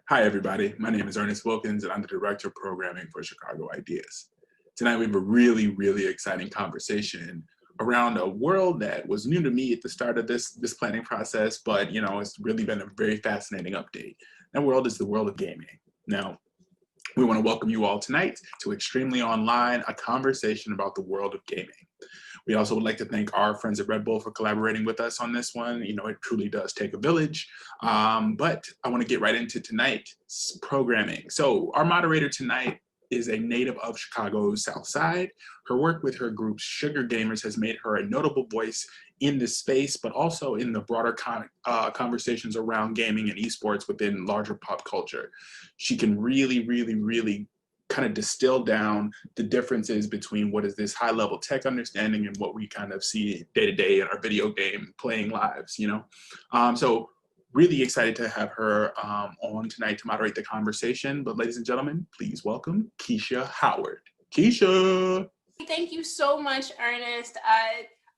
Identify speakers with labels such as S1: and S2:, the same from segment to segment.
S1: Hi, everybody. My name is Ernest Wilkins, and I'm the Director of Programming for Chicago Ideas. Tonight, we have a really exciting conversation around a world that was new to me at the start of this planning process, but it's really been a very fascinating update. That world is the world of gaming. Now, we want to welcome you all tonight to Extremely Online, a conversation about the world of gaming. We also would like to thank our friends at Red Bull for collaborating with us on this one. It truly does take a village. But I want to get right into tonight's programming. So our moderator tonight is a native of Chicago's South Side. Her work with her group Sugar Gamers has made her a notable voice in this space, but also in the broader conversations around gaming and esports within larger pop culture. She can really kind of distill down the differences between what is this high level tech understanding and what we kind of see day to day in our video game playing lives, So really excited to have her on tonight to moderate the conversation. But ladies and gentlemen, please welcome Keisha Howard. Keisha.
S2: Thank you so much, Ernest.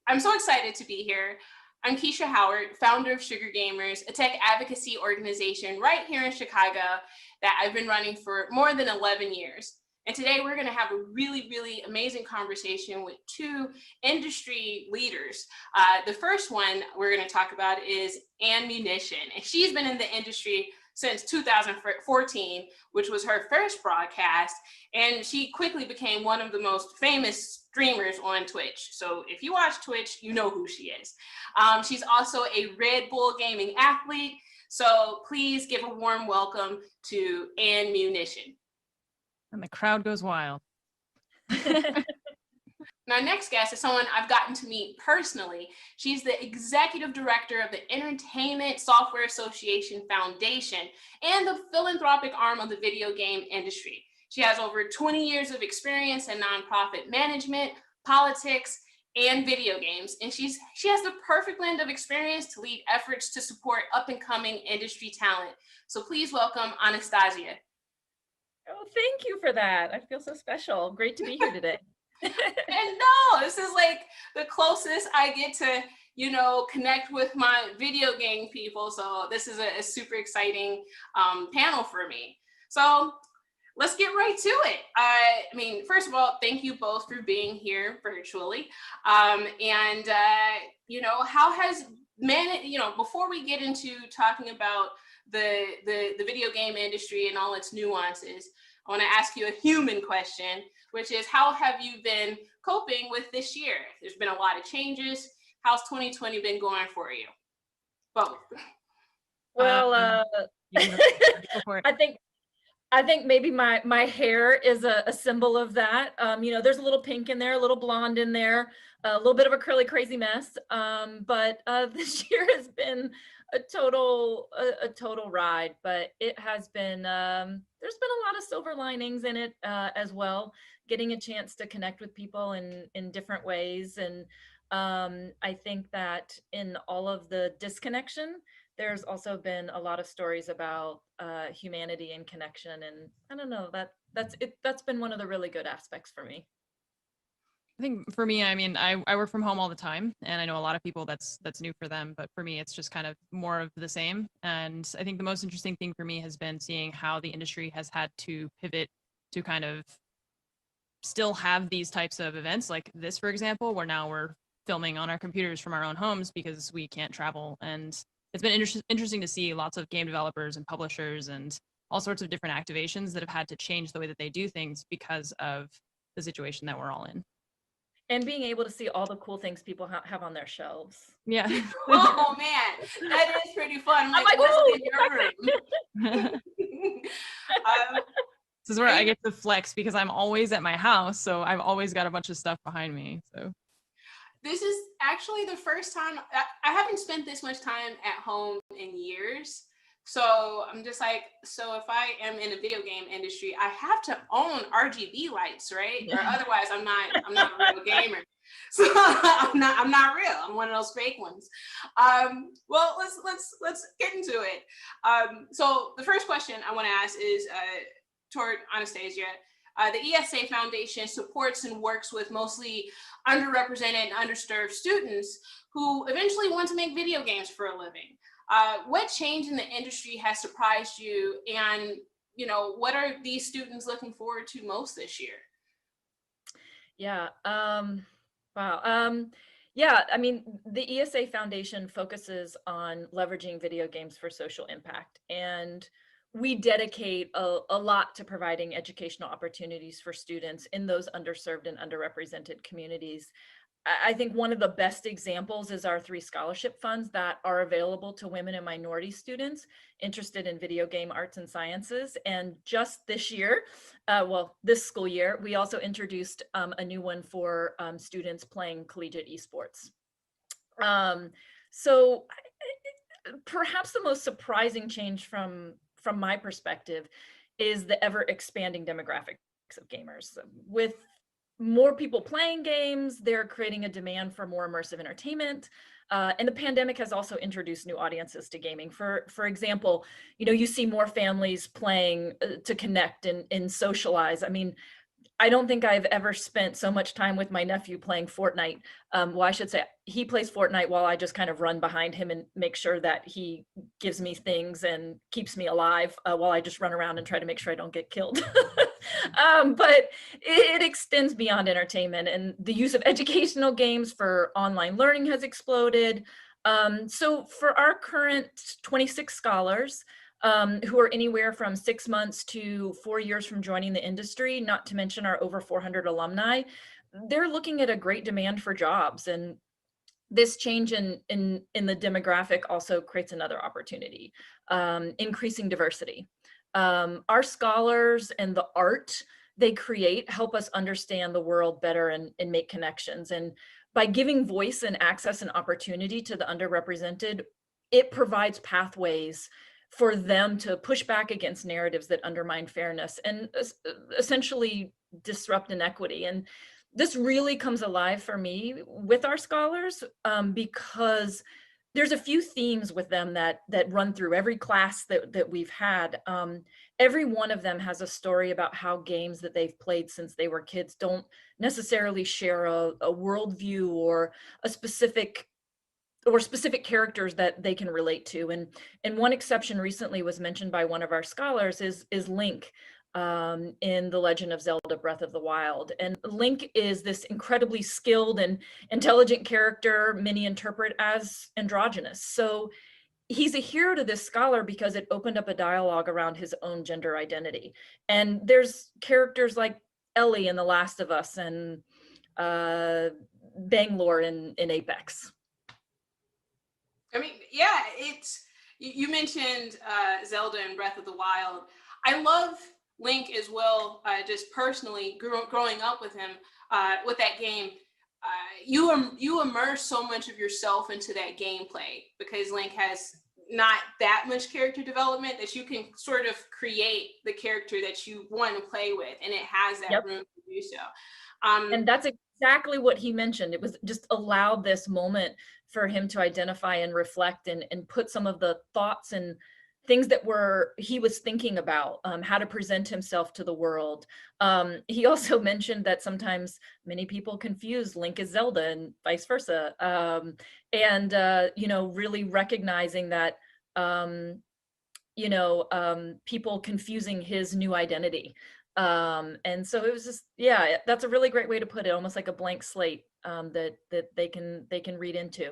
S2: I'm so excited to be here. I'm Keisha Howard, founder of Sugar Gamers, a tech advocacy organization right here in Chicago that I've been running for more than 11 years. And today we're going to have a really amazing conversation with two industry leaders. The first one we're going to talk about is Ammunition, and she's been in the industry since 2014, which was her first broadcast, and she quickly became one of the most famous streamers on Twitch. So if you watch Twitch, you know who she is. She's also a Red Bull gaming athlete. So please give a warm welcome to Ammunition.
S3: And the crowd goes wild.
S2: Our next guest is someone I've gotten to meet personally. She's the executive director of the Entertainment Software Association Foundation and the philanthropic arm of the video game industry. She has over 20 years of experience in nonprofit management, politics, and video games. And she has the perfect blend of experience to lead efforts to support up-and-coming industry talent. So please welcome Anastasia.
S4: Oh, thank you for that. I feel so special. Great to be here today.
S2: And no, this is like the closest I get to, connect with my video game people. So this is a super exciting panel for me. So let's get right to it. First of all, thank you both for being here virtually. How has before we get into talking about the video game industry and all its nuances, I want to ask you a human question, which is, how have you been coping with this year? There's been a lot of changes. How's 2020 been going for you? Both.
S4: Well, I think maybe my hair is a symbol of that. There's a little pink in there, a little blonde in there, a little bit of a curly crazy mess. But this year has been a total ride, but it has been, there's been a lot of silver linings in it as well, getting a chance to connect with people in different ways. And I think that in all of the disconnection, there's also been a lot of stories about humanity and connection. And I don't know, that's been one of the really good aspects for me.
S3: I think for me, I work from home all the time, and I know a lot of people that's new for them, but for me, it's just kind of more of the same. And I think the most interesting thing for me has been seeing how the industry has had to pivot to kind of still have these types of events like this, for example, where now we're filming on our computers from our own homes because we can't travel. And it's been interesting to see lots of game developers and publishers and all sorts of different activations that have had to change the way that they do things because of the situation that we're all in.
S4: And being able to see all the cool things people have on their shelves.
S2: Yeah. Oh man, that is pretty fun. I'm like, what's in your room?
S3: This is where I get to flex because I'm always at my house, so I've always got a bunch of stuff behind me. So
S2: this is actually the first time I haven't spent this much time at home in years. So I'm just like, so if I am in a video game industry, I have to own RGB lights, right? Or otherwise I'm not a real gamer. So I'm not real. I'm one of those fake ones. Well, let's get into it. So the first question I want to ask is toward Anastasia. The ESA Foundation supports and works with mostly underrepresented and underserved students who eventually want to make video games for a living. What change in the industry has surprised you, and what are these students looking forward to most this year?
S4: Yeah. Wow. Yeah, I mean, the ESA Foundation focuses on leveraging video games for social impact, and we dedicate a lot to providing educational opportunities for students in those underserved and underrepresented communities. I think one of the best examples is our 3 scholarship funds that are available to women and minority students interested in video game arts and sciences. And just this year, well, this school year, we also introduced a new one for students playing collegiate esports. Um, so perhaps the most surprising change from my perspective is the ever expanding demographics of gamers. With more people playing games, they're creating a demand for more immersive entertainment. And the pandemic has also introduced new audiences to gaming. For example, you see more families playing to connect and socialize. I mean, I don't think I've ever spent so much time with my nephew playing Fortnite. Well, I should say he plays Fortnite while I just kind of run behind him and make sure that he gives me things and keeps me alive while I just run around and try to make sure I don't get killed. But it extends beyond entertainment, and the use of educational games for online learning has exploded. So for our current 26 scholars, who are anywhere from 6 months to 4 years from joining the industry, not to mention our over 400 alumni, they're looking at a great demand for jobs. And this change in the demographic also creates another opportunity, increasing diversity. Our scholars and the art they create help us understand the world better and make connections. And by giving voice and access and opportunity to the underrepresented, it provides pathways for them to push back against narratives that undermine fairness and essentially disrupt inequity. And this really comes alive for me with our scholars, because there's a few themes with them that run through every class that we've had. Every one of them has a story about how games that they've played since they were kids don't necessarily share a worldview or a specific characters that they can relate to. And one exception recently was mentioned by one of our scholars is Link in The Legend of Zelda Breath of the Wild. And Link is this incredibly skilled and intelligent character many interpret as androgynous. So he's a hero to this scholar because it opened up a dialogue around his own gender identity. And there's characters like Ellie in The Last of Us and Bangalore in Apex.
S2: I mean, yeah, you mentioned Zelda and Breath of the Wild. I love Link as well, just personally growing up with him, with that game. You immerse so much of yourself into that gameplay because Link has not that much character development that you can sort of create the character that you want to play with, and it has that room to do so.
S4: And that's exactly what he mentioned. It was just allowed this moment for him to identify and reflect and put some of the thoughts and things that he was thinking about, how to present himself to the world. He also mentioned that sometimes many people confuse Link as Zelda and vice versa. Really recognizing that, people confusing his new identity. And so it was just, yeah, that's a really great way to put it, almost like a blank slate that they can read into.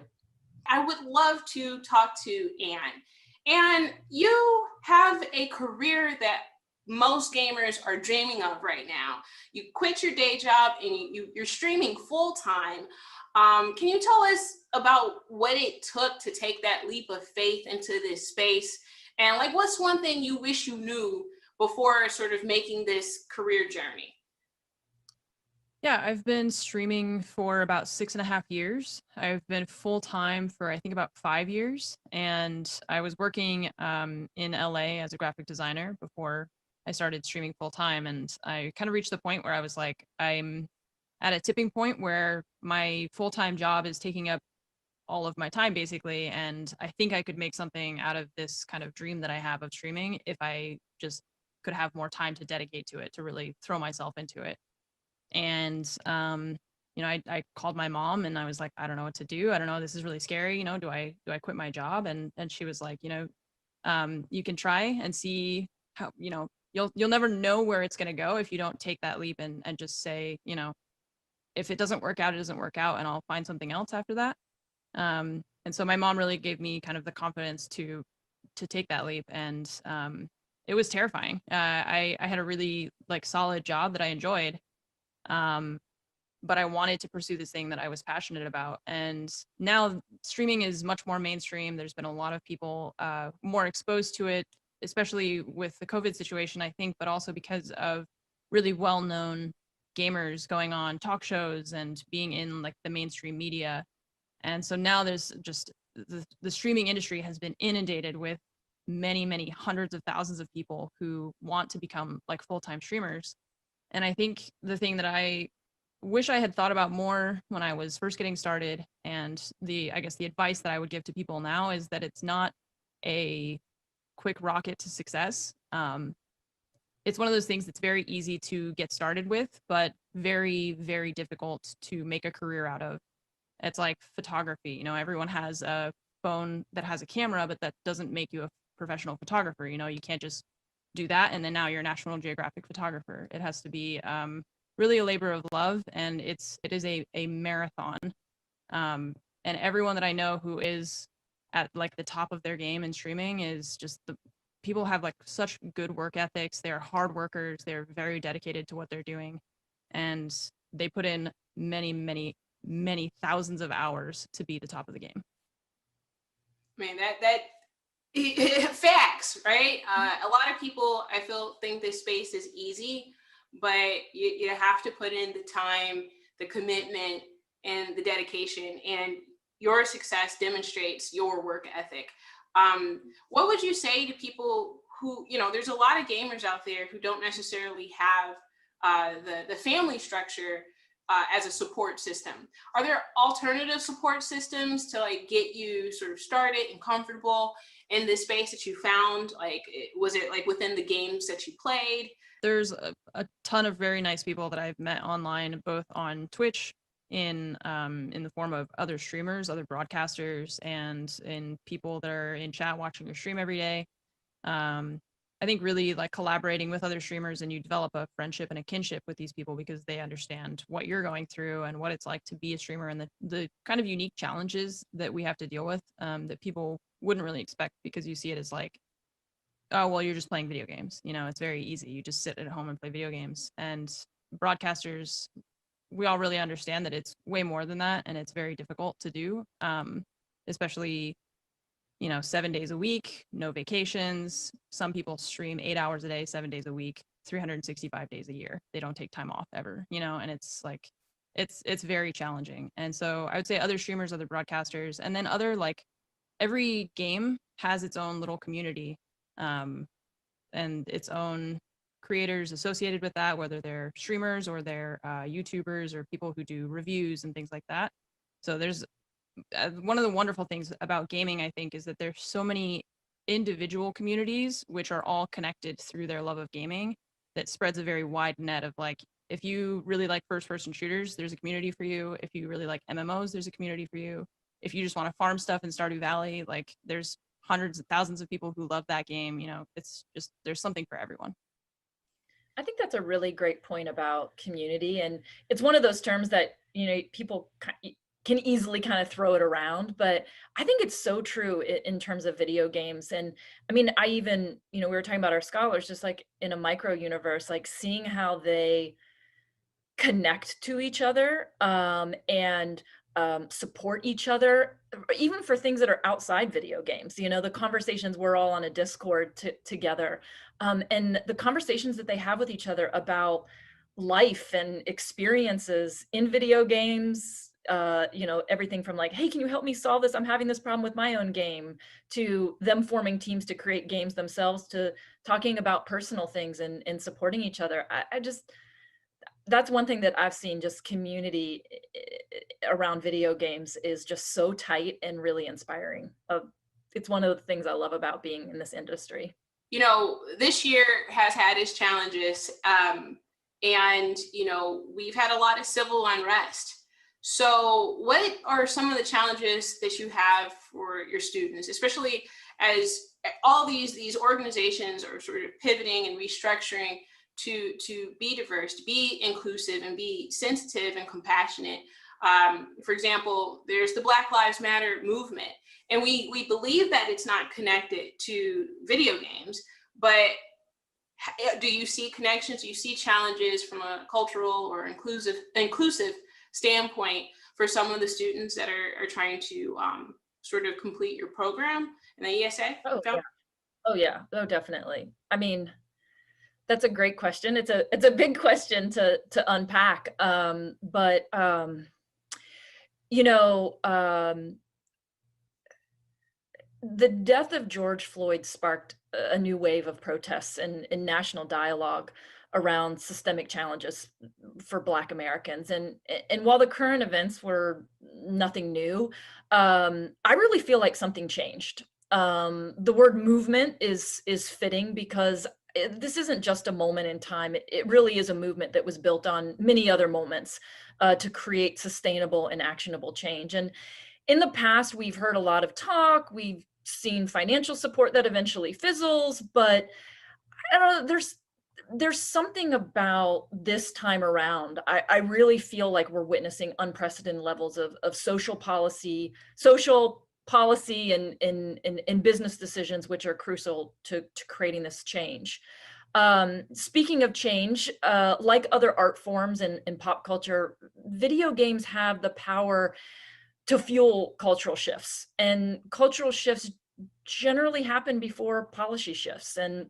S2: I would love to talk to Anne. And you have a career that most gamers are dreaming of right now. You quit your day job and you're streaming full time. Can you tell us about what it took to take that leap of faith into this space? And like, what's one thing you wish you knew before sort of making this career journey?
S3: Yeah, I've been streaming for about 6.5 years. I've been full-time for, I think, about 5 years. And I was working in LA as a graphic designer before I started streaming full-time. And I kind of reached the point where I was like, I'm at a tipping point where my full-time job is taking up all of my time, basically. And I think I could make something out of this kind of dream that I have of streaming if I just could have more time to dedicate to it, to really throw myself into it. And I called my mom and I was like, I don't know what to do. I don't know. This is really scary. Do I quit my job? And she was like, you can try and see how, you'll never know where it's going to go if you don't take that leap and just say, if it doesn't work out, it doesn't work out, and I'll find something else after that. And so my mom really gave me kind of the confidence to take that leap. And it was terrifying. I had a really like solid job that I enjoyed. But I wanted to pursue this thing that I was passionate about. And now streaming is much more mainstream. There's been a lot of people more exposed to it, especially with the COVID situation, I think, but also because of really well-known gamers going on talk shows and being in like the mainstream media. And so now there's just the streaming industry has been inundated with many, many hundreds of thousands of people who want to become like full-time streamers. And I think the thing that I wish I had thought about more when I was first getting started, and I guess the advice that I would give to people now is that it's not a quick rocket to success. It's one of those things that's very easy to get started with, but very, very difficult to make a career out of. It's like photography. Everyone has a phone that has a camera, but that doesn't make you a professional photographer. You can't just do that and then now you're a National Geographic photographer. It has to be really a labor of love, and it is a marathon. And everyone that I know who is at like the top of their game in streaming is just people have like such good work ethics. They're hard workers. They're very dedicated to what they're doing, and they put in many, many, many thousands of hours to be the top of the game.
S2: Man, that facts, right? A lot of people, I feel, think this space is easy, but you have to put in the time, the commitment, and the dedication. And your success demonstrates your work ethic. What would you say to people who, there's a lot of gamers out there who don't necessarily have the family structure as a support system? Are there alternative support systems to like get you sort of started and comfortable in this space that you found? Like, was it like within the games that you played?
S3: There's a ton of very nice people that I've met online, both on Twitch, in the form of other streamers, other broadcasters, and in people that are in chat watching your stream every day. I think really like collaborating with other streamers, and you develop a friendship and a kinship with these people because they understand what you're going through and what it's like to be a streamer, and the kind of unique challenges that we have to deal with that people wouldn't really expect, because you see it as like, oh, well, you're just playing video games. It's very easy. You just sit at home and play video games. And broadcasters, we all really understand that it's way more than that, and it's very difficult to do, especially 7 days a week, no vacations. Some people stream 8 hours a day, 7 days a week, 365 days a year. They don't take time off ever, and it's like, it's very challenging. And so I would say other streamers, other broadcasters, and then other, like, every game has its own little community, and its own creators associated with that, whether they're streamers or they're YouTubers or people who do reviews and things like that. So there's one of the wonderful things about gaming, I think, is that there's so many individual communities which are all connected through their love of gaming, that spreads a very wide net of, like, if you really like first-person shooters, there's a community for you. If you really like MMOs, there's a community for you. If you just want to farm stuff in Stardew Valley, like, there's hundreds of thousands of people who love that game. It's just, there's something for everyone.
S4: I think that's a really great point about community. And it's one of those terms that, people can easily kind of throw it around, but I think it's so true in terms of video games. And I mean, I even, we were talking about our scholars, just like in a micro universe, like seeing how they connect to each other, and support each other, even for things that are outside video games. The conversations, we're all on a Discord together, and the conversations that they have with each other about life and experiences in video games, everything from like, hey, can you help me solve this? I'm having this problem with my own game, to them forming teams to create games themselves, to talking about personal things and supporting each other. I just, that's one thing that I've seen, just community around video games is just so tight and really inspiring. It's one of the things I love about being in this industry.
S2: This year has had its challenges, and we've had a lot of civil unrest. So what are some of the challenges that you have for your students, especially as all these organizations are sort of pivoting and restructuring to be diverse, to be inclusive, and be sensitive and compassionate? For example, there's the Black Lives Matter movement, and we believe that it's not connected to video games, but do you see connections? Do you see challenges from a cultural or inclusive standpoint for some of the students that are trying to sort of complete your program in the ESA?
S4: Oh yeah. Oh yeah. Oh, definitely. I mean, that's a great question. It's a big question to unpack. But you know, the death of George Floyd sparked a new wave of protests and national dialogue around systemic challenges for Black Americans. And while the current events were nothing new, I really feel like something changed. The word movement is fitting because this isn't just a moment in time. It really is a movement that was built on many other moments to create sustainable and actionable change. And in the past, we've heard a lot of talk. We've seen financial support that eventually fizzles, but I don't know, there's something about this time around. I really feel like we're witnessing unprecedented levels of social policy and business decisions, which are crucial to creating this change. Speaking of change, like other art forms and pop culture, video games have the power to fuel cultural shifts, and cultural shifts generally happen before policy shifts. And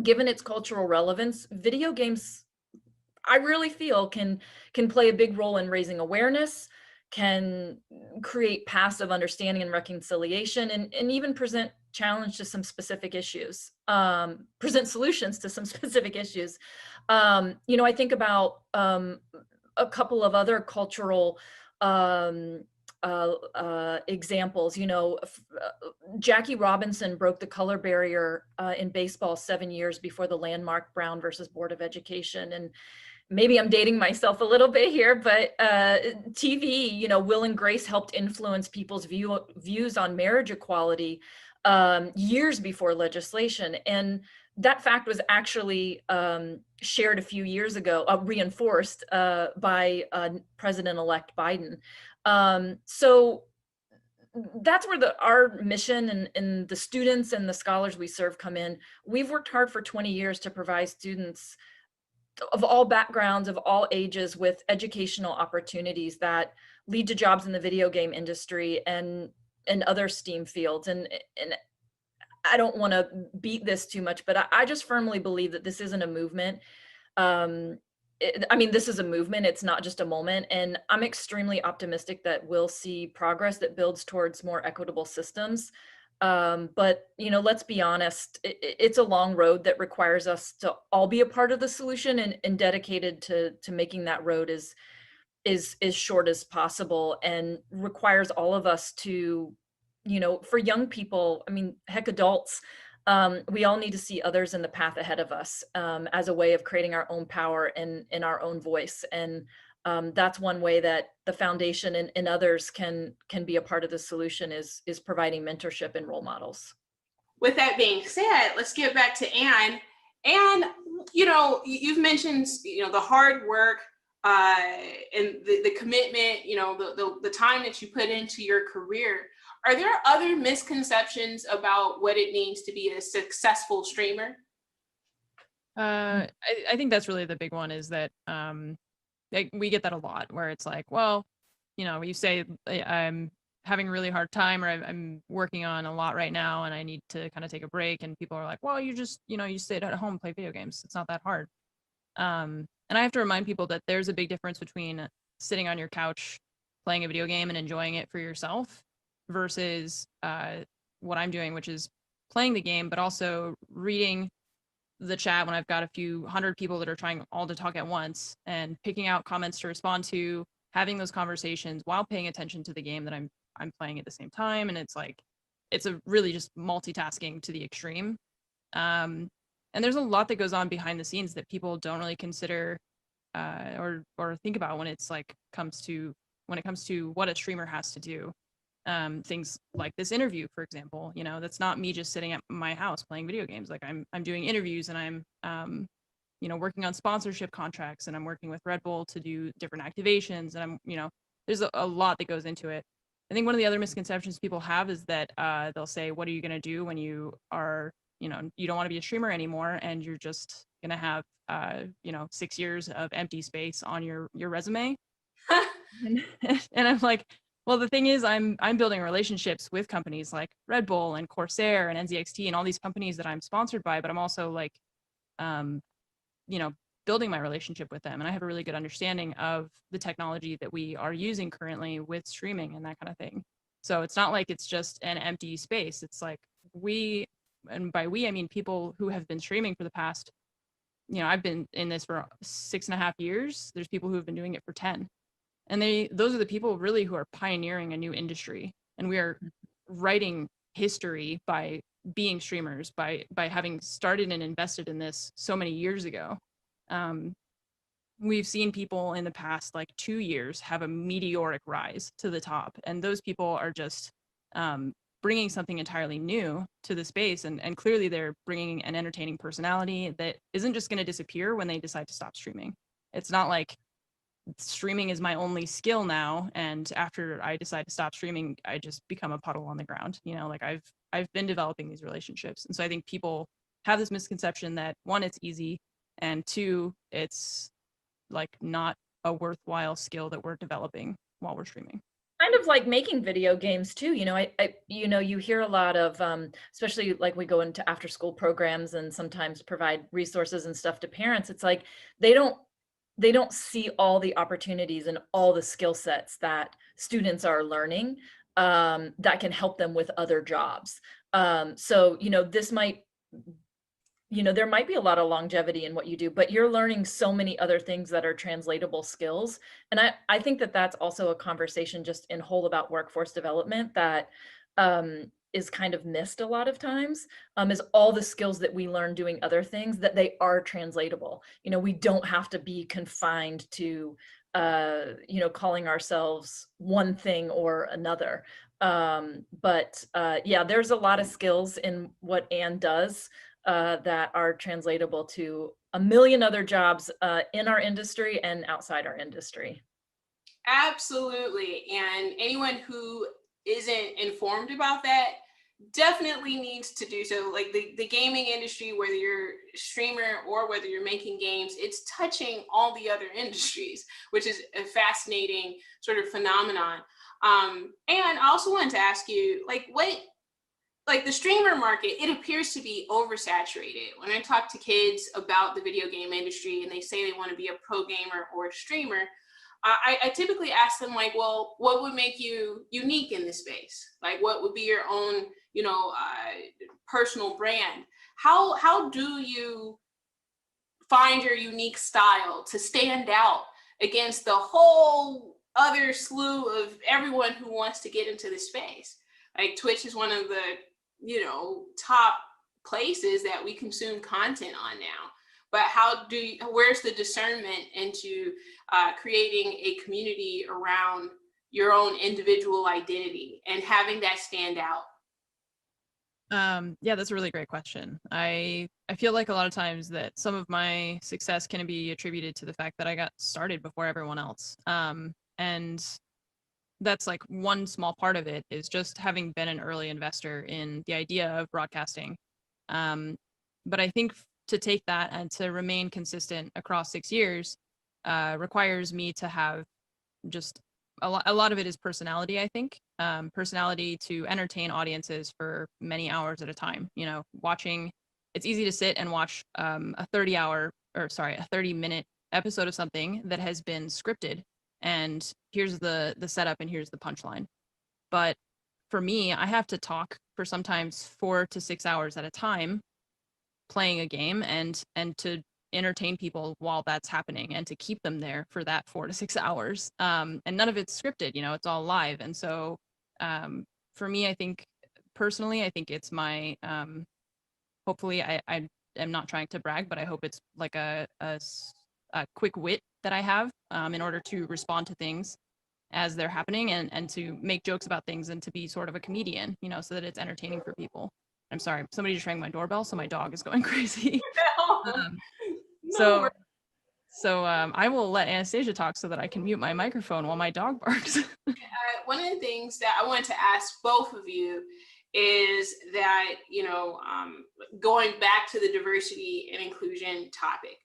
S4: given its cultural relevance, video games, I really feel, can play a big role in raising awareness, can create passive understanding and reconciliation, and even present challenge to some specific issues, present solutions to some specific issues. You know, I think about a couple of other cultural examples. You know, Jackie Robinson broke the color barrier in baseball 7 years before the landmark Brown versus Board of Education. And maybe I'm dating myself a little bit here, but TV, you know, Will and Grace helped influence people's views on marriage equality years before legislation. And that fact was actually shared a few years ago, reinforced by President-elect Biden. So that's where our mission and the students and the scholars we serve come in. We've worked hard for 20 years to provide students of all backgrounds, of all ages, with educational opportunities that lead to jobs in the video game industry and other STEAM fields. And I don't want to beat this too much, but I just firmly believe that this isn't a movement. I mean, this is a movement. It's not just a moment. And I'm extremely optimistic that we'll see progress that builds towards more equitable systems. But, you know, let's be honest, it's a long road that requires us to all be a part of the solution and dedicated to making that road as short as possible, and requires all of us to, you know, for young people, I mean, heck, adults, we all need to see others in the path ahead of us as a way of creating our own power and in our own voice. And that's one way that the foundation and others can be a part of the solution, is providing mentorship and role models.
S2: With that being said, let's get back to Anne. Anne, you know, you've mentioned, you know, the hard work and the commitment, you know, the time that you put into your career. Are there other misconceptions about what it means to be a successful streamer?
S3: I think that's really the big one, is that like, we get that a lot, where it's like, well, you know, you say I'm having a really hard time, or I'm working on a lot right now and I need to kind of take a break, and people are like, well, you just, you know, you sit at home, play video games, it's not that hard. And I have to remind people that there's a big difference between sitting on your couch playing a video game and enjoying it for yourself versus what I'm doing, which is playing the game, but also reading the chat when I've got a few hundred people that are trying all to talk at once, and picking out comments to respond to, having those conversations while paying attention to the game that I'm playing at the same time. And it's like, it's a really just multitasking to the extreme. And there's a lot that goes on behind the scenes that people don't really consider or think about when it's like comes to when it comes to what a streamer has to do. Things like this interview, for example, that's not me just sitting at my house playing video games. Like I'm doing interviews, and I'm working on sponsorship contracts, and I'm working with Red Bull to do different activations, and there's a lot that goes into it. I think one of the other misconceptions people have is that they'll say, what are you going to do when you are, you don't want to be a streamer anymore, and you're just going to have 6 years of empty space on your resume. And I'm like, well, the thing is, I'm building relationships with companies like Red Bull and Corsair and NZXT and all these companies that I'm sponsored by, but I'm also like, building my relationship with them. And I have a really good understanding of the technology that we are using currently with streaming and that kind of thing. So it's not like it's just an empty space. It's like and by we, I mean people who have been streaming for the past, I've been in this for 6.5 years. There's people who have been doing it for 10. And those are the people really who are pioneering a new industry. And we are writing history by being streamers, by having started and invested in this so many years ago. We've seen people in the past like 2 years have a meteoric rise to the top, and those people are just bringing something entirely new to the space, and clearly they're bringing an entertaining personality that isn't just going to disappear when they decide to stop streaming. It's not like streaming is my only skill now, and after I decide to stop streaming, I just become a puddle on the ground. Like I've been developing these relationships. And so I think people have this misconception that, one, it's easy, and two, it's like not a worthwhile skill that we're developing while we're streaming.
S4: Kind of like making video games too. You hear a lot of, especially like we go into after school programs and sometimes provide resources and stuff to parents. It's like they don't see all the opportunities and all the skill sets that students are learning that can help them with other jobs. So, this might, there might be a lot of longevity in what you do, but you're learning so many other things that are translatable skills. And I think that that's also a conversation just in whole about workforce development that is kind of missed a lot of times, is all the skills that we learn doing other things, that they are translatable. We don't have to be confined to, calling ourselves one thing or another. But yeah, there's a lot of skills in what Anne does that are translatable to a million other jobs in our industry and outside our industry.
S2: Absolutely. And anyone who isn't informed about that definitely needs to do so. Like the gaming industry, whether you're a streamer or whether you're making games, it's touching all the other industries, which is a fascinating sort of phenomenon. And I also wanted to ask you, like the streamer market, it appears to be oversaturated. When I talk to kids about the video game industry and they say they want to be a pro gamer or a streamer, I typically ask them, like, well, what would make you unique in this space? Like, what would be your own, personal brand? How do you find your unique style to stand out against the whole other slew of everyone who wants to get into this space? Like Twitch is one of the, top places that we consume content on now. But where's the discernment into creating a community around your own individual identity and having that stand out?
S3: Yeah, that's a really great question. I feel like a lot of times that some of my success can be attributed to the fact that I got started before everyone else. And that's like one small part of it, is just having been an early investor in the idea of broadcasting. But I think to take that and to remain consistent across 6 years requires me to have just a lot of it is personality, I think. Personality to entertain audiences for many hours at a time. Watching, it's easy to sit and watch a 30-minute episode of something that has been scripted, and here's the setup and here's the punchline. But for me, I have to talk for sometimes 4 to 6 hours at a time playing a game, and to entertain people while that's happening, and to keep them there for that 4 to 6 hours. And none of it's scripted, it's all live. And so for me, I think personally, I think it's my, hopefully I am not trying to brag, but I hope it's like a quick wit that I have in order to respond to things. as they're happening, and to make jokes about things and to be sort of a comedian, you know, so that it's entertaining for people. I'm sorry, somebody just rang my doorbell, so my dog is going crazy. Um,
S2: No worries.
S3: I will let Anastasia talk so that I can mute my microphone while my dog barks.
S2: One of the things that I wanted to ask both of you is that, going back to the diversity and inclusion topic,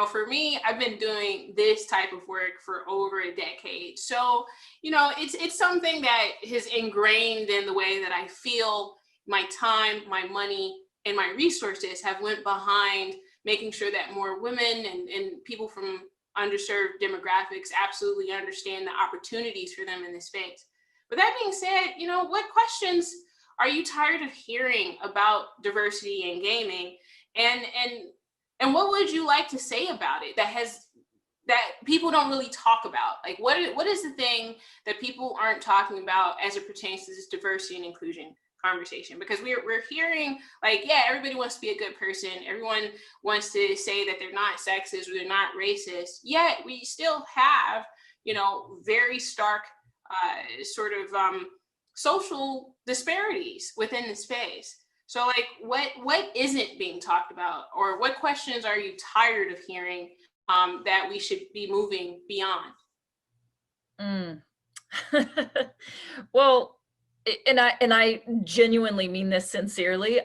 S2: for me, I've been doing this type of work for over a decade. So, it's something that is ingrained in the way that I feel my time, my money, and my resources have went behind making sure that more women and people from underserved demographics absolutely understand the opportunities for them in this space. But that being said, what questions are you tired of hearing about diversity in gaming? And what would you like to say about it that people don't really talk about? Like what is the thing that people aren't talking about as it pertains to this diversity and inclusion conversation? Because we're hearing like, yeah, everybody wants to be a good person, everyone wants to say that they're not sexist or they're not racist, yet we still have very stark social disparities within the space. So like what isn't being talked about, or what questions are you tired of hearing that we should be moving beyond?
S4: Well, and I genuinely mean this sincerely.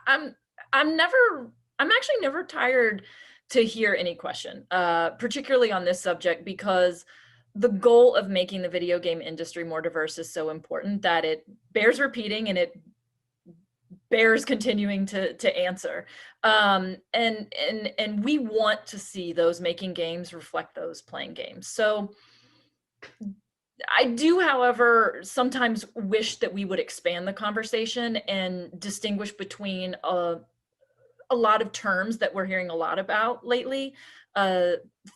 S4: I'm actually never tired to hear any question, particularly on this subject, because the goal of making the video game industry more diverse is so important that it bears repeating and it bears continuing to answer. And we want to see those making games reflect those playing games. So I do, however, sometimes wish that we would expand the conversation and distinguish between a lot of terms that we're hearing a lot about lately.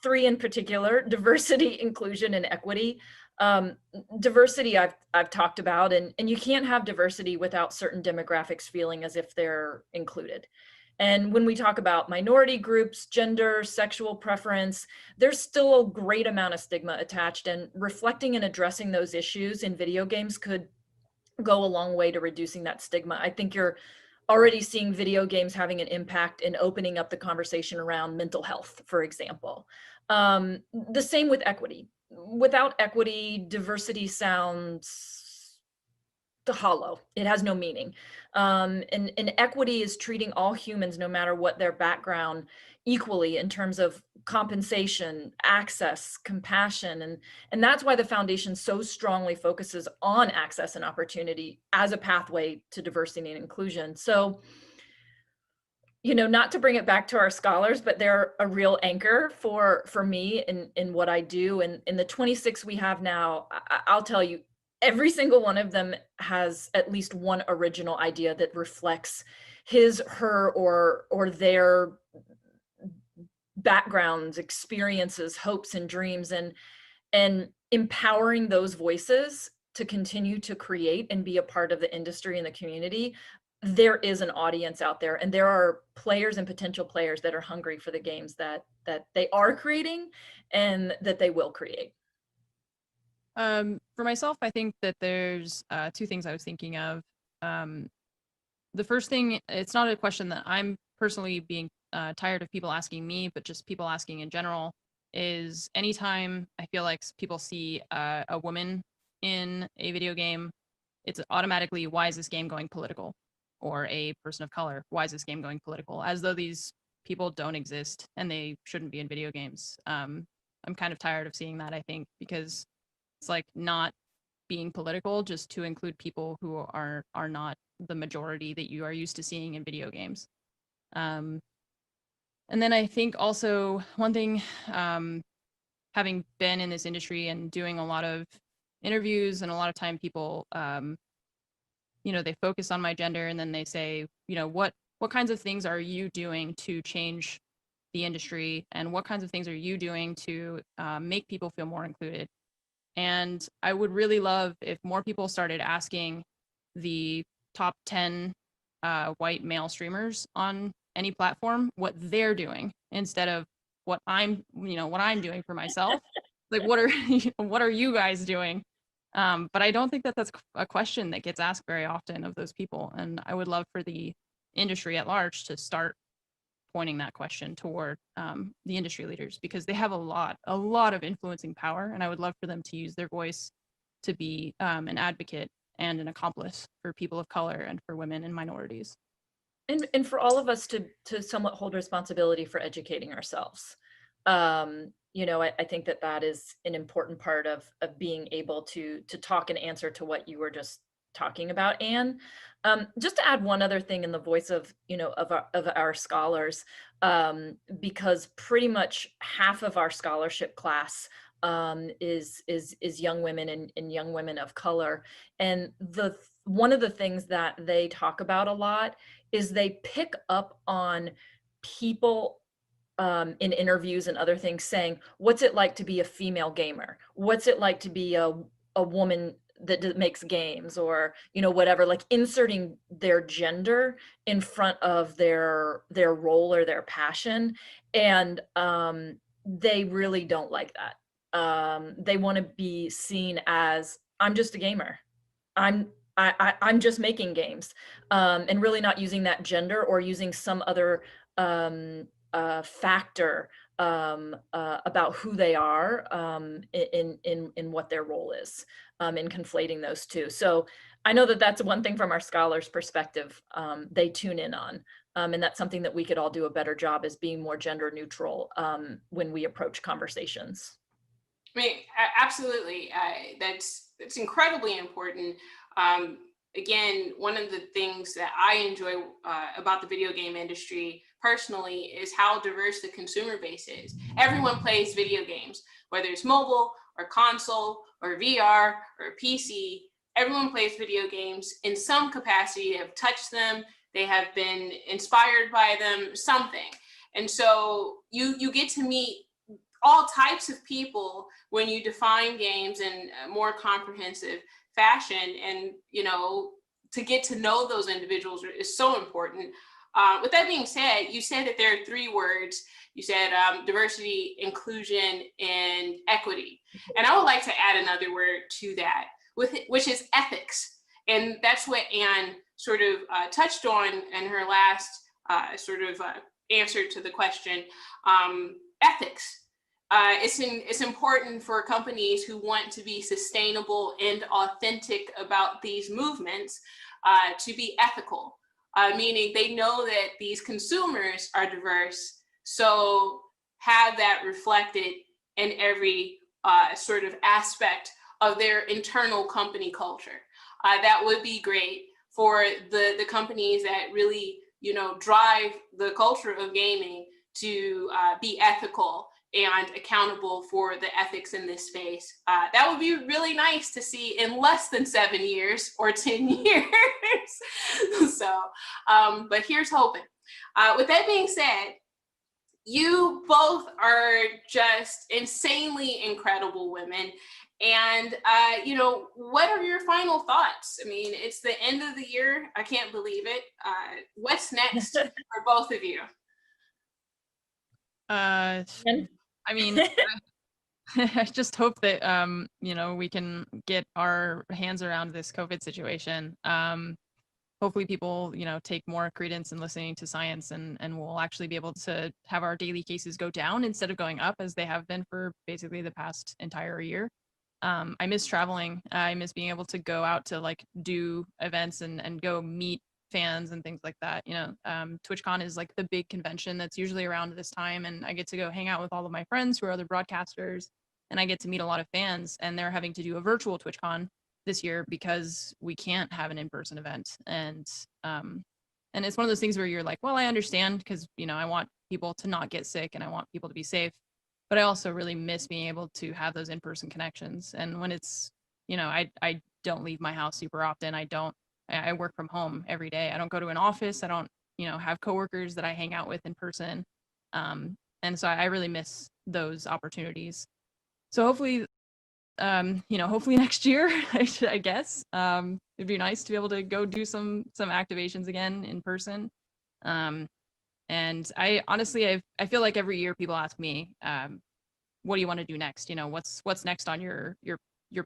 S4: Three in particular: diversity, inclusion, and equity. Diversity I've talked about, and you can't have diversity without certain demographics feeling as if they're included. And when we talk about minority groups, gender, sexual preference, there's still a great amount of stigma attached, and reflecting and addressing those issues in video games could go a long way to reducing that stigma. I think you're already seeing video games having an impact in opening up the conversation around mental health, for example. The same with equity. Without equity, diversity sounds hollow. It has no meaning. And equity is treating all humans, no matter what their background, equally in terms of compensation, access, compassion. And that's why the foundation so strongly focuses on access and opportunity as a pathway to diversity and inclusion. So, not to bring it back to our scholars, but they're a real anchor for me in what I do. And in the 26 we have now, I'll tell you, every single one of them has at least one original idea that reflects his, her, or their backgrounds, experiences, hopes, and dreams, and empowering those voices to continue to create and be a part of the industry and the community. There is an audience out there, and there are players and potential players that are hungry for the games that they are creating and that they will create.
S3: For myself, I think that there's two things I was thinking of. The first thing, it's not a question that I'm personally being tired of people asking me, but just people asking in general, is anytime I feel like people see a woman in a video game, it's automatically, why is this game going political? Or a person of color, why is this game going political? As though these people don't exist and they shouldn't be in video games. I'm kind of tired of seeing that, I think, because it's like not being political just to include people who are not the majority that you are used to seeing in video games. And then I think also one thing, having been in this industry and doing a lot of interviews, and a lot of time people, they focus on my gender and then they say, what kinds of things are you doing to change the industry, and what kinds of things are you doing to make people feel more included? And I would really love if more people started asking the top 10 white male streamers on any platform what they're doing, instead of what I'm doing for myself. like, what are what are you guys doing? But I don't think that that's a question that gets asked very often of those people. And I would love for the industry at large to start pointing that question toward the industry leaders, because they have a lot of influencing power. And I would love for them to use their voice to be an advocate and an accomplice for people of color and for women and minorities.
S4: And for all of us to somewhat hold responsibility for educating ourselves. You know, I think that that is an important part of being able to talk and answer to what you were just talking about, Anne. Just to add one other thing in the voice of, you know, of our scholars, because pretty much half of our scholarship class is young women and young women of color. And one of the things that they talk about a lot is they pick up on people in interviews and other things saying, what's it like to be a female gamer? What's it like to be a woman that makes games, or, you know, whatever, like inserting their gender in front of their role or their passion. And they really don't like that. They want to be seen as, I'm just a gamer. I'm just making games, and really not using that gender or using some other factor about who they are in what their role is, in conflating those two. So I know that that's one thing from our scholars' perspective, they tune in on, and that's something that we could all do a better job, is being more gender neutral when we approach conversations.
S2: I mean, absolutely. That's incredibly important. Again, one of the things that I enjoy about the video game industry personally is how diverse the consumer base is. Everyone plays video games, whether it's mobile or console or VR or PC. Everyone plays video games in some capacity. They have touched them, they have been inspired by them, something. And so you get to meet all types of people when you define games in a more comprehensive fashion. And, you know, to get to know those individuals is so important. With that being said, you said that there are 3 words. You said diversity, inclusion, and equity. And I would like to add another word to that, which is ethics. And that's what Anne sort of touched on in her last answer to the question, ethics. It's important for companies who want to be sustainable and authentic about these movements to be ethical, meaning they know that these consumers are diverse, so have that reflected in every sort of aspect of their internal company culture. That would be great for the companies that really, you know, drive the culture of gaming to be ethical and accountable for the ethics in this space. That would be really nice to see in less than 7 years or 10 years. So, but here's hoping. With that being said, you both are just insanely incredible women. And, you know, what are your final thoughts? I mean, it's the end of the year. I can't believe it. What's next for both of you?
S3: I mean, I just hope that, you know, we can get our hands around this COVID situation. Hopefully people, you know, take more credence in listening to science, and we'll actually be able to have our daily cases go down instead of going up as they have been for basically the past entire year. I miss traveling. I miss being able to go out to like do events and go meet fans and things like that. You know, TwitchCon is like the big convention that's usually around this time, and I get to go hang out with all of my friends who are other broadcasters, and I get to meet a lot of fans. And they're having to do a virtual TwitchCon this year because we can't have an in-person event. And it's one of those things where you're like, well, I understand, because, you know, I want people to not get sick and I want people to be safe, but I also really miss being able to have those in-person connections. And when it's, you know, I don't leave my house super often. I work from home every day. I don't go to an office. I don't, you know, have coworkers that I hang out with in person. And so I really miss those opportunities. So hopefully, you know, hopefully next year, I guess, it'd be nice to be able to go do some activations again in person. And I honestly, I feel like every year people ask me, what do you want to do next? You know, what's next on your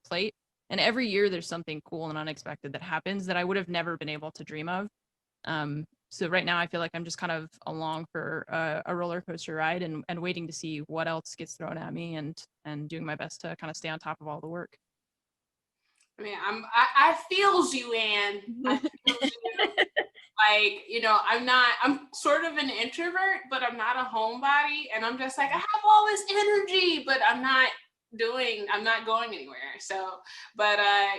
S3: plate? And every year there's something cool and unexpected that happens that I would have never been able to dream of. So right now I feel like I'm just kind of along for a roller coaster ride and waiting to see what else gets thrown at me and doing my best to kind of stay on top of all the work.
S2: I mean, I feels you, Anne. I feels you. Like, you know, I'm sort of an introvert, but I'm not a homebody. And I'm just like, I have all this energy, but I'm not going anywhere. So, but,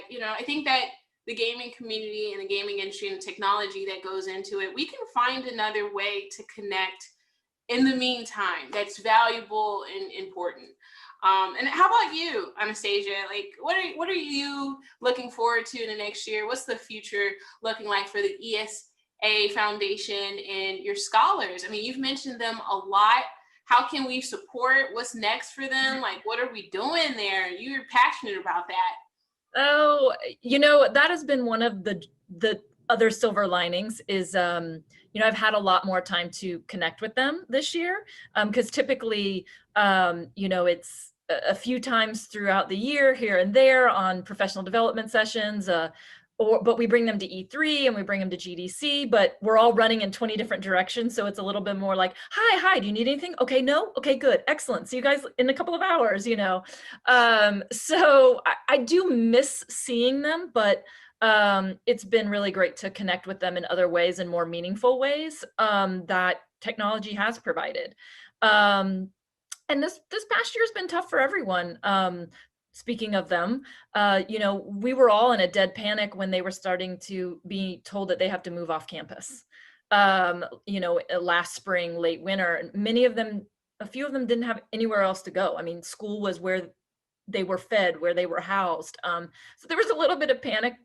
S2: you know, I think that the gaming community and the gaming industry and the technology that goes into it, we can find another way to connect in the meantime that's valuable and important. And how about you, Anastasia? Like, what are you looking forward to in the next year? What's the future looking like for the ESA Foundation and your scholars? I mean, you've mentioned them a lot. How can we support? What's next for them? Like, what are we doing there? You're passionate about that.
S4: Oh, you know, that has been one of the other silver linings is, you know, I've had a lot more time to connect with them this year. Because typically, you know, it's a few times throughout the year here and there on professional development sessions, but we bring them to E3 and we bring them to GDC, but we're all running in 20 different directions. So it's a little bit more like, hi, do you need anything? Okay, no? Okay, good, excellent. See you guys in a couple of hours, you know? So I do miss seeing them, but it's been really great to connect with them in other ways and more meaningful ways that technology has provided. And this past year has been tough for everyone. Speaking of them, you know, we were all in a dead panic when they were starting to be told that they have to move off campus. You know, last spring, late winter, and a few of them didn't have anywhere else to go. I mean, school was where they were fed, where they were housed. So there was a little bit of panic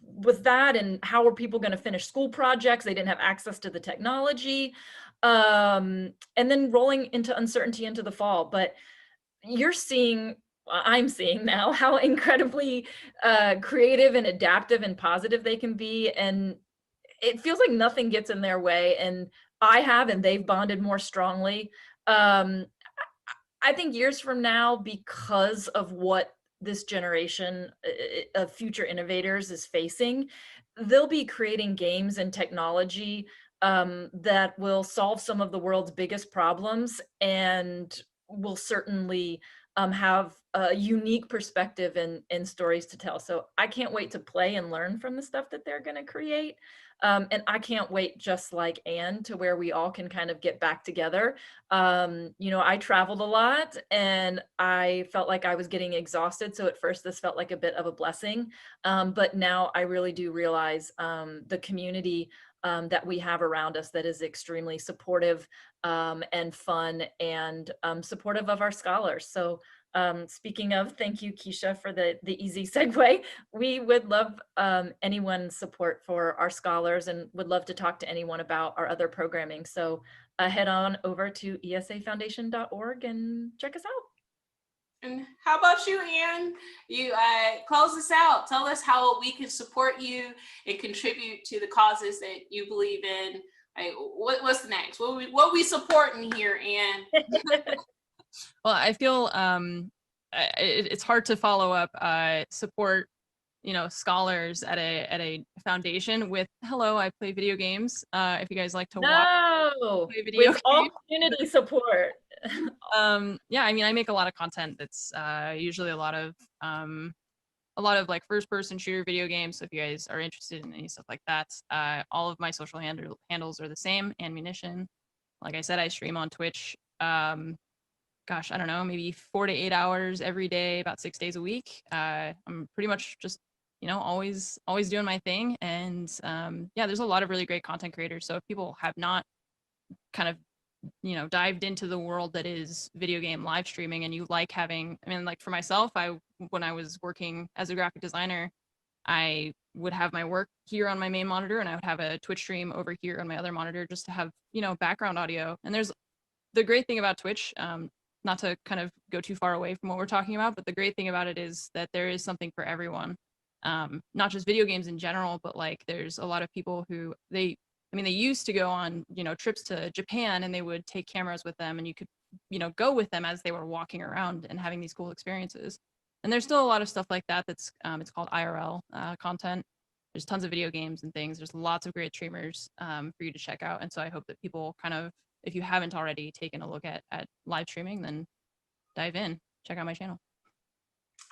S4: with that, and how are people going to finish school projects? They didn't have access to the technology. And then rolling into uncertainty into the fall. But I'm seeing now how incredibly creative and adaptive and positive they can be. And it feels like nothing gets in their way. And they've bonded more strongly. I think years from now, because of what this generation of future innovators is facing, they'll be creating games and technology that will solve some of the world's biggest problems and will certainly have a unique perspective and stories to tell. So I can't wait to play and learn from the stuff that they're going to create. And I can't wait, just like Anne, to where we all can kind of get back together. You know, I traveled a lot and I felt like I was getting exhausted. So at first this felt like a bit of a blessing. But now I really do realize the community that we have around us that is extremely supportive and fun and supportive of our scholars. So speaking of, thank you, Keisha, for the easy segue. We would love anyone's support for our scholars and would love to talk to anyone about our other programming. So head on over to esafoundation.org and check us out.
S2: And how about you, Anne? You close us out. Tell us how we can support you and contribute to the causes that you believe in. Like, what's next? What we supporting here, Anne?
S3: Well, I feel it's hard to follow up support, you know, scholars at a foundation with hello, I play video games. If you guys like to watch play video
S4: with all community support.
S3: Yeah, I mean, I make a lot of content that's usually a lot of like first person shooter video games. So if you guys are interested in any stuff like that, all of my social handles are the same. Ammunition. Like I said, I stream on Twitch. Gosh, I don't know, maybe 4 to 8 hours every day, about 6 days a week. I'm pretty much just, you know, always doing my thing. And yeah, there's a lot of really great content creators. So if people have not kind of, you know, dived into the world that is video game live streaming and you like having, I mean, like for myself, when I was working as a graphic designer, I would have my work here on my main monitor and I would have a Twitch stream over here on my other monitor just to have, you know, background audio. And there's the great thing about Twitch, not to kind of go too far away from what we're talking about, but the great thing about it is that there is something for everyone. Not just video games in general, but like there's a lot of people who they used to go on, you know, trips to Japan and they would take cameras with them and you could you know, go with them as they were walking around and having these cool experiences. And there's still a lot of stuff like that that's it's called IRL content. There's tons of video games and things. There's lots of great streamers for you to check out. And so I hope that people kind of, if you haven't already taken a look at live streaming, then dive in, check out my channel.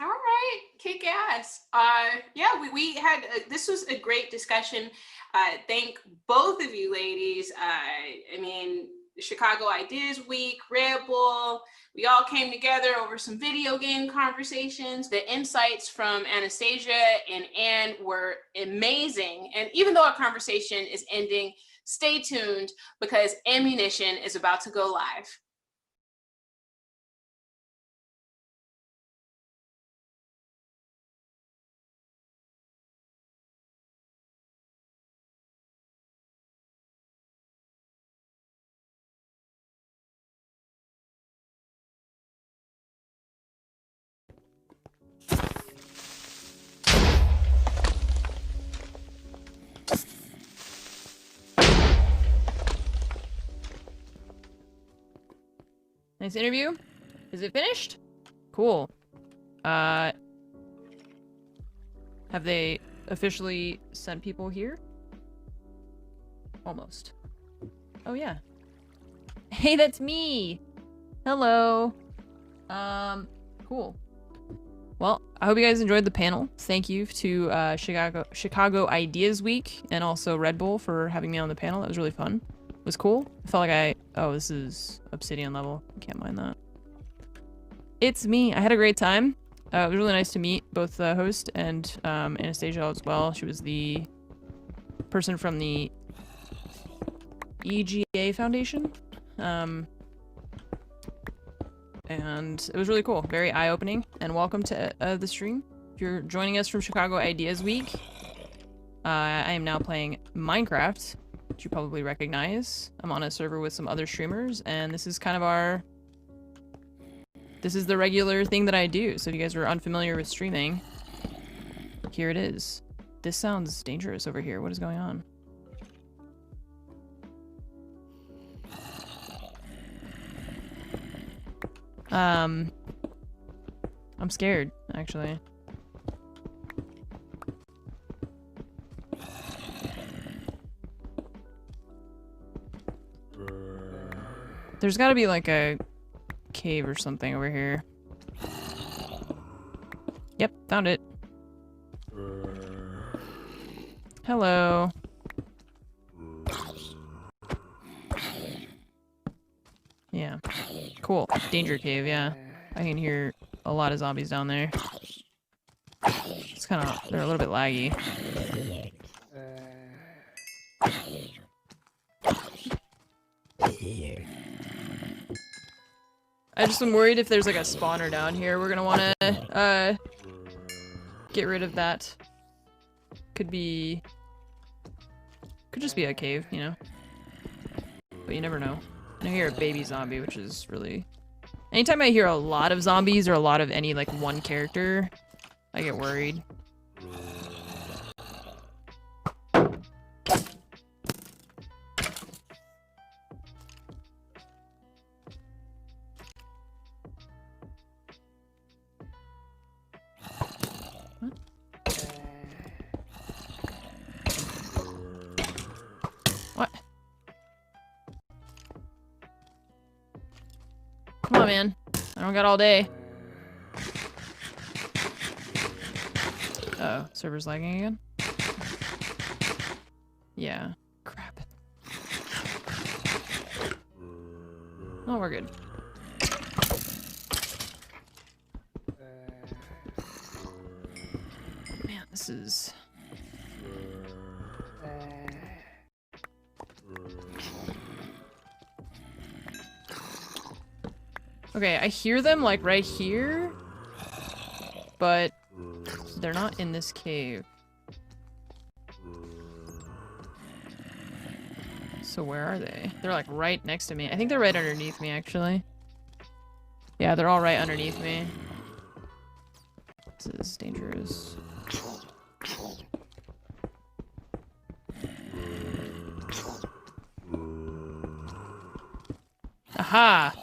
S2: All right, kick ass. Yeah, we had, this was a great discussion. Thank both of you ladies. I mean, Chicago Ideas Week, Red Bull, we all came together over some video game conversations. The insights from Anastasia and Anne were amazing. And even though our conversation is ending, stay tuned because Ammunition is about to go live.
S3: Nice interview. Is it finished? Cool. Have they officially sent people here? Almost. Oh yeah. Hey, that's me. Hello. Cool. Well, I hope you guys enjoyed the panel. Thank you to Chicago Ideas Week and also Red Bull for having me on the panel. That was really fun. It was cool. I felt like oh, this is Obsidian level. I can't mind that. It's me. I had a great time. It was really nice to meet both the host and Anastasia as well. She was the person from the EGA Foundation. And it was really cool. Very eye-opening. And welcome to the stream. If you're joining us from Chicago Ideas Week, I am now playing Minecraft, which you probably recognize. I'm on a server with some other streamers, and this is kind of this is the regular thing that I do. So if you guys are unfamiliar with streaming, here it is. This sounds dangerous over here. What is going on? I'm scared, actually. There's gotta be like a cave or something over here. Yep, found it. Hello. Yeah. Cool. Danger cave, yeah. I can hear a lot of zombies down there. It's kind of, they're a little bit laggy. I just am worried if there's like a spawner down here, we're gonna wanna, get rid of that. Could just be a cave, you know? But you never know. And I hear a baby zombie, which is really... Anytime I hear a lot of zombies or a lot of any, like, one character, I get worried. What? Come on, man. I don't got all day. Uh-oh, server's lagging again? Yeah. Crap. Oh, we're good. Man, this is... Okay, I hear them, like, right here, but they're not in this cave. So where are they? They're, like, right next to me. I think they're right underneath me, actually. Yeah, they're all right underneath me. This is dangerous. Aha!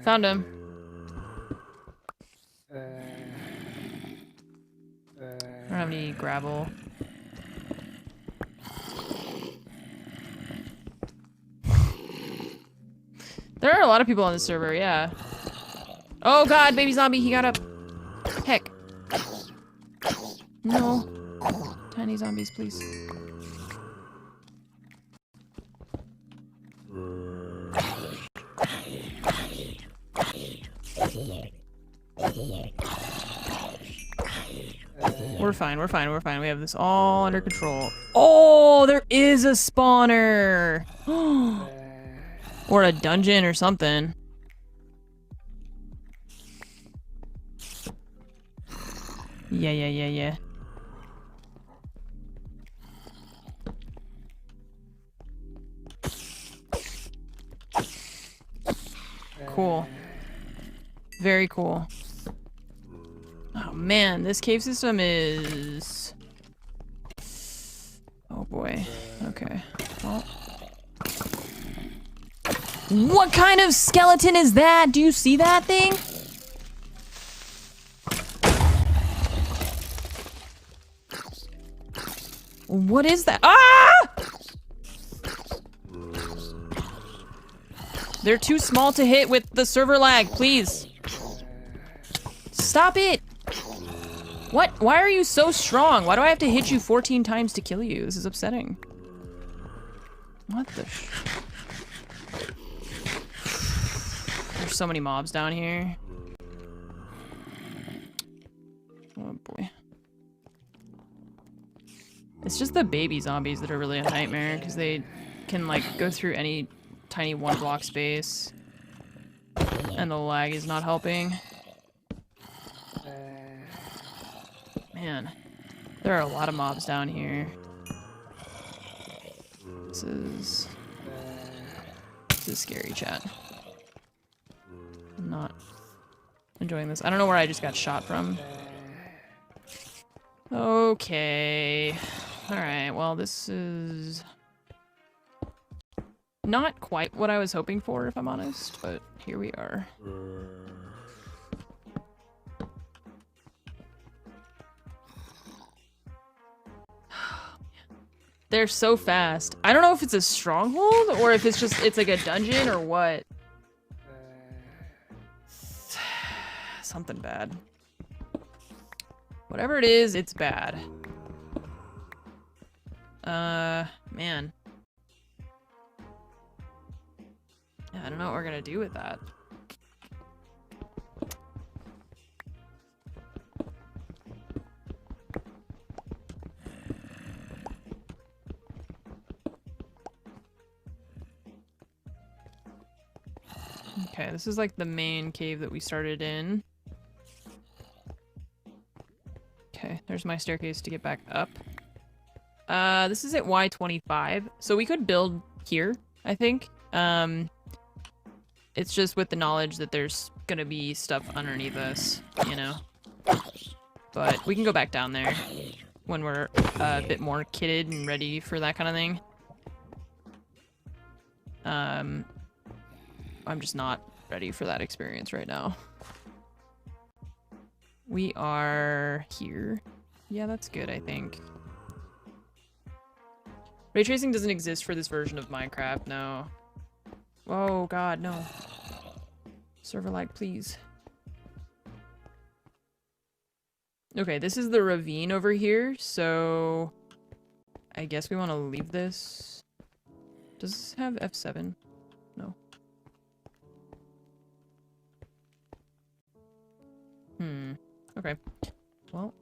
S3: Found him. I don't have any gravel. There are a lot of people on this server, yeah. Oh god, baby zombie, he got up. Heck. No. Tiny zombies, please. We're fine, we're fine, we're fine. We have this all under control. Oh, there is a spawner! Or a dungeon or something. Yeah. Cool. Very cool. Oh man, this cave system is... Oh boy. Okay. Well... What kind of skeleton is that? Do you see that thing? What is that? Ah! They're too small to hit with the server lag, please. Stop it! What? Why are you so strong? Why do I have to hit you 14 times to kill you? This is upsetting. What the sh... There's so many mobs down here. Oh boy. It's just the baby zombies that are really a nightmare, because they can like go through any tiny 1 block space. And the lag is not helping. Man, there are a lot of mobs down here. This is scary, chat. I'm not enjoying this. I don't know where I just got shot from. Okay. Alright, well this is not quite what I was hoping for, if I'm honest, but here we are. They're so fast. I don't know if it's a stronghold or if it's like a dungeon or what. Something bad. Whatever it is, it's bad. Man. Yeah, I don't know what we're gonna do with that. Okay, this is like the main cave that we started in. Okay, there's my staircase to get back up. This is at Y25, so we could build here, I think. It's just with the knowledge that there's gonna be stuff underneath us, you know? But we can go back down there when we're a bit more kitted and ready for that kind of thing. I'm just not ready for that experience right now. We are here. Yeah, that's good, I think. Ray tracing doesn't exist for this version of Minecraft, no. Oh god, no. Server lag, please. Okay, this is the ravine over here, so... I guess we want to leave this. Does this have F7? No. Okay. Well.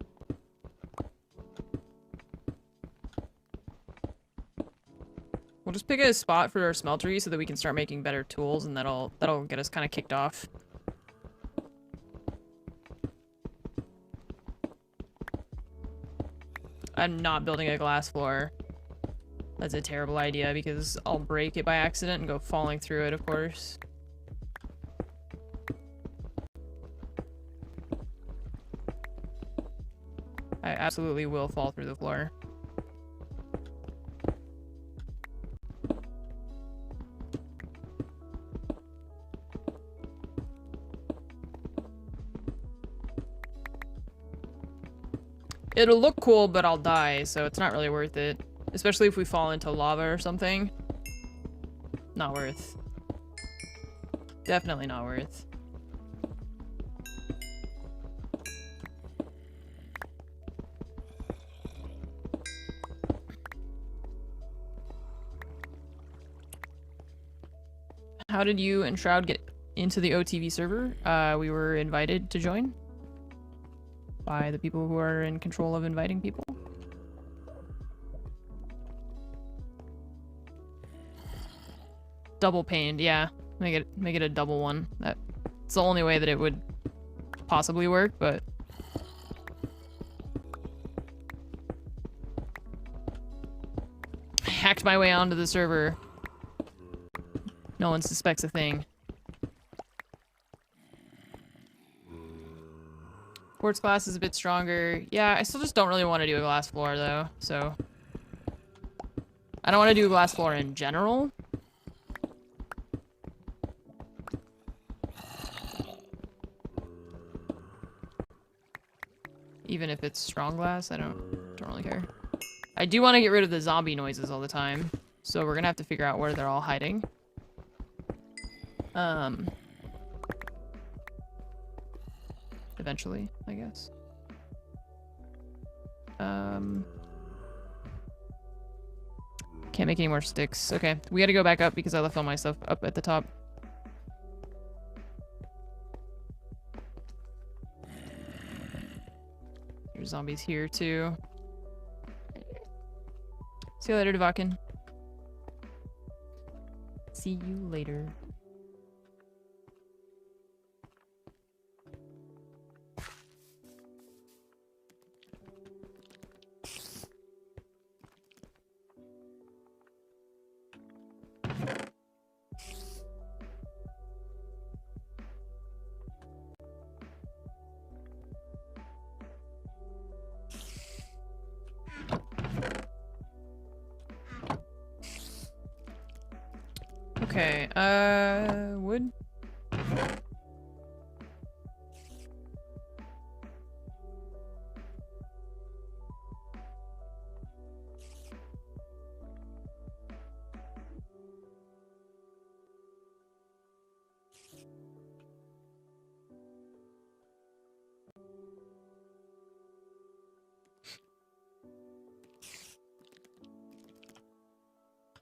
S3: We'll just pick a spot for our smeltery so that we can start making better tools, and that'll get us kind of kicked off. I'm not building a glass floor. That's a terrible idea because I'll break it by accident and go falling through it, of course. I absolutely will fall through the floor. It'll look cool, but I'll die, so it's not really worth it. Especially if we fall into lava or something. Not worth. Definitely not worth. How did you and Shroud get into the OTV server? We were invited to join by the people who are in control of inviting people. Double paned, yeah. Make it a double one. That's the only way that it would possibly work, but I hacked my way onto the server. No one suspects a thing. Quartz glass is a bit stronger. Yeah, I still just don't really want to do a glass floor though, so. I don't want to do a glass floor in general. Even if it's strong glass, I don't really care. I do want to get rid of the zombie noises all the time, so we're gonna have to figure out where they're all hiding. Eventually, I guess. Can't make any more sticks. Okay, we gotta go back up because I left all my stuff up at the top. There's zombies here too. See you later, Devakin. See you later. Okay, wood?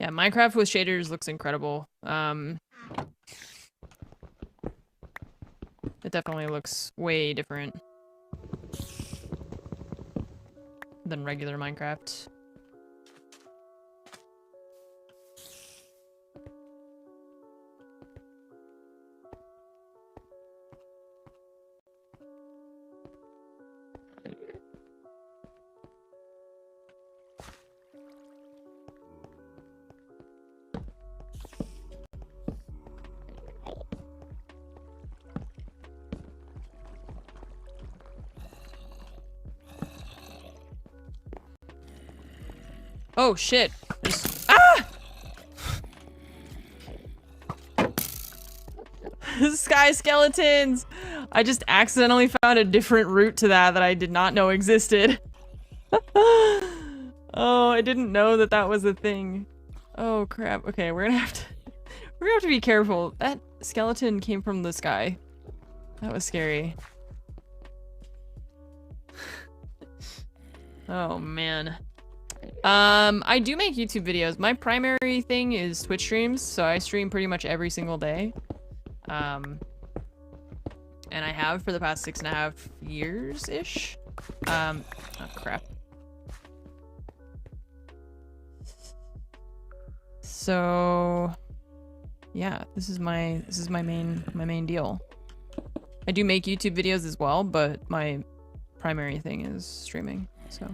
S3: Yeah, Minecraft with shaders looks incredible. It definitely looks way different than regular Minecraft. Oh shit. There's Sky skeletons! I just accidentally found a different route to that I did not know existed. Oh, I didn't know that that was a thing. Oh crap. Okay, we're gonna have to be careful. That skeleton came from the sky. That was scary. Oh man. I do make YouTube videos. My primary thing is Twitch streams, so I stream pretty much every single day. And I have for the past 6.5 years-ish. Oh crap. So yeah, this is my main deal. I do make YouTube videos as well, but my primary thing is streaming, so.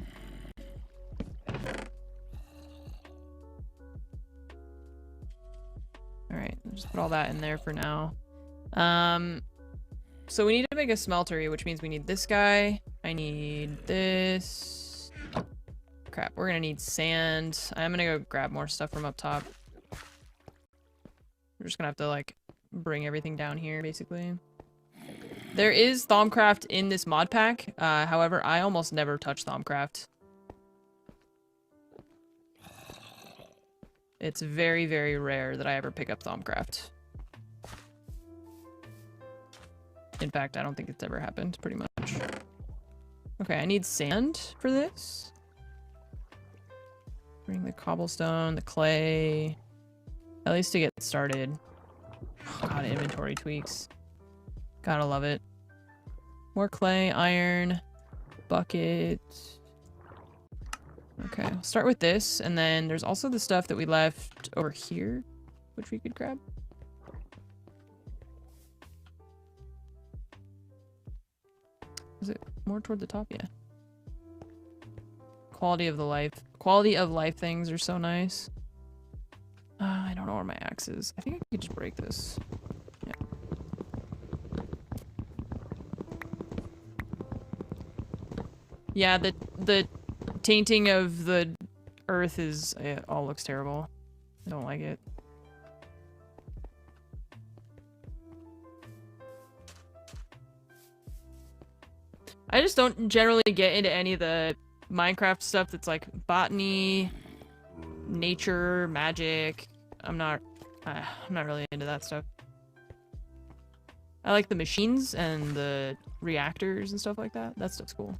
S3: Alright, I'll just put all that in there for now. So we need to make a smeltery, which means we need this guy. I need this. Crap, we're gonna need sand. I'm gonna go grab more stuff from up top. We're just gonna have to, like, bring everything down here, basically. There is Thaumcraft in this mod pack. However, I almost never touch Thaumcraft. It's very, very rare that I ever pick up Thaumcraft. In fact, I don't think it's ever happened, pretty much. Okay, I need sand for this. Bring the cobblestone, the clay. At least to get started. Oh, God, inventory tweaks. Gotta love it. More clay, iron, bucket. Okay, I'll start with this, and then there's also the stuff that we left over here, which we could grab. Is it more toward the top? Yeah. Quality of life things are so nice. I don't know where my axe is. I think I could just break this. Yeah. Yeah, the tainting of the earth is, it all looks terrible. I don't like it. I just don't generally get into any of the Minecraft stuff that's like botany, nature, magic. I'm not really into that stuff. I like the machines and the reactors and stuff like that. That stuff's cool.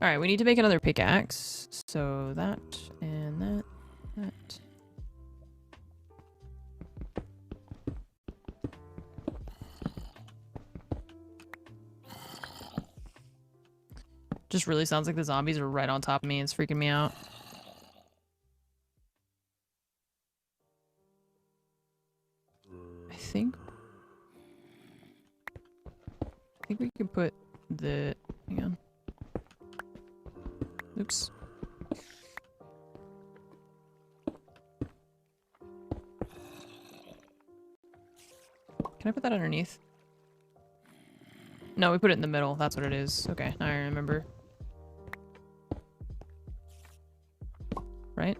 S3: Alright, we need to make another pickaxe. So that and that. Just really sounds like the zombies are right on top of me. It's freaking me out. I think we can put the... Hang on. Oops. Can I put that underneath? No, we put it in the middle. That's what it is. Okay, now I remember. Right?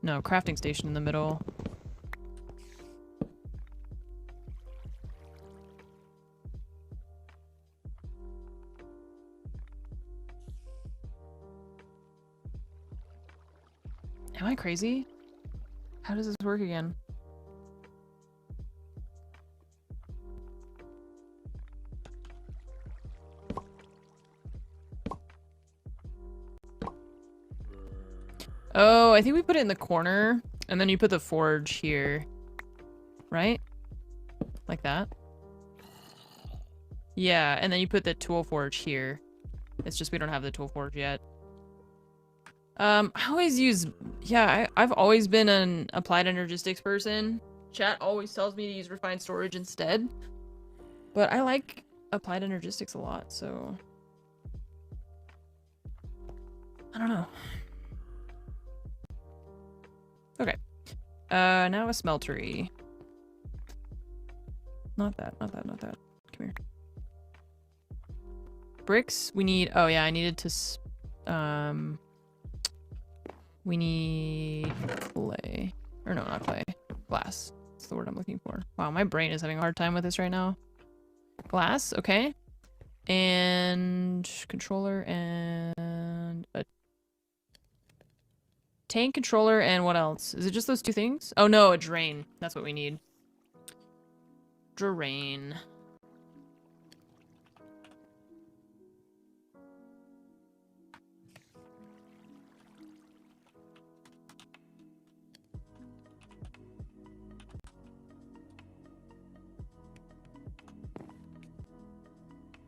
S3: No, crafting station in the middle. Am I crazy? How does this work again? Oh, I think we put it in the corner, and then you put the forge here. Right? Like that? Yeah, and then you put the tool forge here. It's just we don't have the tool forge yet. I always use... Yeah, I've always been an applied energistics person. Chat always tells me to use refined storage instead. But I like applied energistics a lot, so... I don't know. Okay. Now a smeltery. Not that. Come here. Bricks, we need... Oh, yeah, I needed to... We need clay. Or no, not clay. Glass. That's the word I'm looking for. Wow, my brain is having a hard time with this right now. Glass, okay. And... controller and... a tank controller and what else? Is it just those two things? Oh no, a drain. That's what we need. Drain.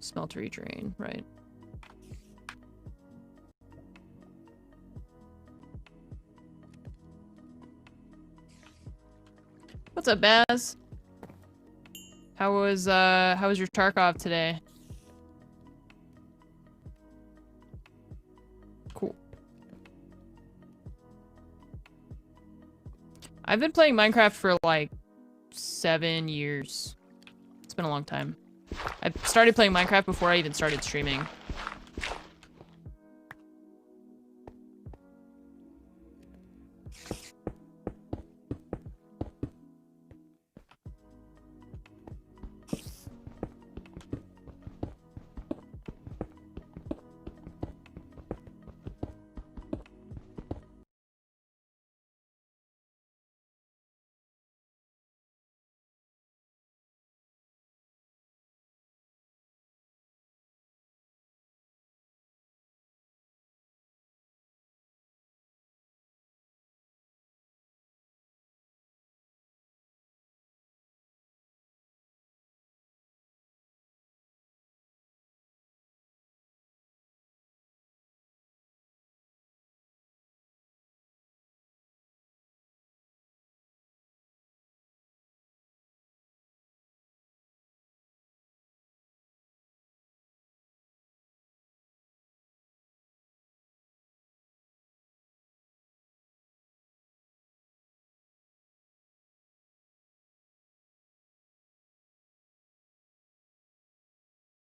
S3: Smeltery drain, right. What's up, Baz? How was your Tarkov today? Cool. I've been playing Minecraft for like 7 years. It's been a long time. I started playing Minecraft before I even started streaming.